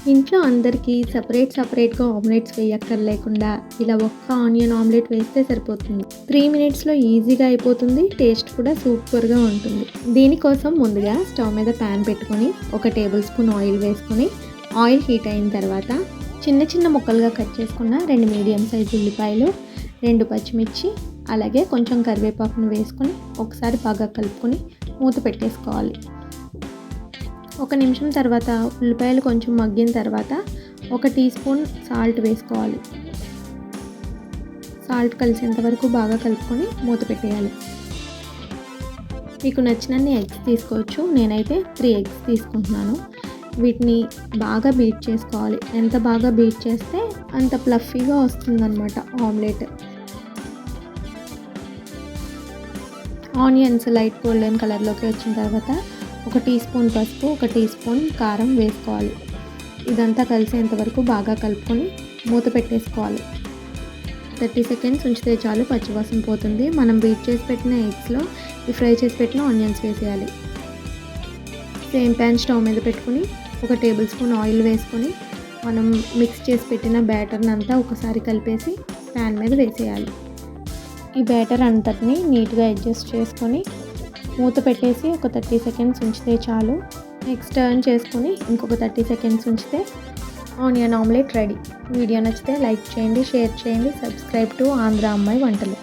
ఇంట్లో అందరికీ సెపరేట్‌గా ఆమ్లెట్స్ వేయక్కర్లేకుండా ఇలా ఒక్క ఆనియన్ ఆమ్లెట్ వేస్తే సరిపోతుంది. 3 మినిట్స్‌లో ఈజీగా అయిపోతుంది. టేస్ట్ కూడా సూపర్‌గా ఉంటుంది. దీనికోసం ముందుగా స్టవ్ మీద ప్యాన్ పెట్టుకొని ఒక టేబుల్ స్పూన్ ఆయిల్ వేసుకొని ఆయిల్ హీట్ అయిన తర్వాత చిన్న ముక్కలుగా కట్ చేసుకున్న 2 మీడియం సైజు ఉల్లిపాయలు, 2 పచ్చిమిర్చి, అలాగే కొంచెం కరివేపాకును వేసుకొని ఒకసారి బాగా కలుపుకొని మూత పెట్టేసుకోవాలి. 1 నిమిషం తర్వాత ఉల్లిపాయలు కొంచెం మగ్గిన తర్వాత 1 టీ స్పూన్ సాల్ట్ వేసుకోవాలి. సాల్ట్ కలిసేంత వరకు బాగా కలుపుకొని మూత పెట్టేయాలి. మీకు నచ్చినన్ని ఎగ్స్ తీసుకోవచ్చు. నేనైతే 3 ఎగ్స్ తీసుకుంటున్నాను. వీటిని బాగా బీట్ చేసుకోవాలి. ఎంత బాగా బీట్ చేస్తే అంత ఫ్లఫీగా వస్తుందన్నమాట ఆమ్లెట్. ఆనియన్స్ లైట్ గోల్డెన్ కలర్లోకి వచ్చిన తర్వాత 1 టీ స్పూన్ పసుపు, 1 టీ స్పూన్ కారం వేసుకోవాలి. ఇదంతా కలిసేంత వరకు బాగా కలుపుకొని మూత పెట్టేసుకోవాలి. 30 సెకండ్స్ ఉంచితే చాలు, పచ్చివాసన పోతుంది. మనం బీట్ చేసి పెట్టిన ఎగ్స్లో ఈ ఫ్రై చేసి పెట్టిన ఆనియన్స్ వేసేయాలి. సేమ్ ప్యాన్ స్టవ్ మీద పెట్టుకుని 1 టేబుల్ స్పూన్ ఆయిల్ వేసుకొని మనం మిక్స్ చేసి పెట్టిన బ్యాటర్ని అంతా ఒకసారి కలిపేసి ప్యాన్ మీద వేసేయాలి. ఈ బ్యాటర్ అంతటిని నీట్గా అడ్జస్ట్ చేసుకొని మూత పెట్టేసి ఒక 30 సెకండ్స్ ఉంచితే చాలు. నెక్స్ట్ టర్న్ చేసుకొని ఇంకొక 30 సెకండ్స్ ఉంచితే ఆనియన్ ఆమ్లెట్ రెడీ. వీడియో నచ్చితే లైక్ చేయండి, షేర్ చేయండి, సబ్స్క్రైబ్ టు ఆంధ్ర అమ్మాయి వంటలు.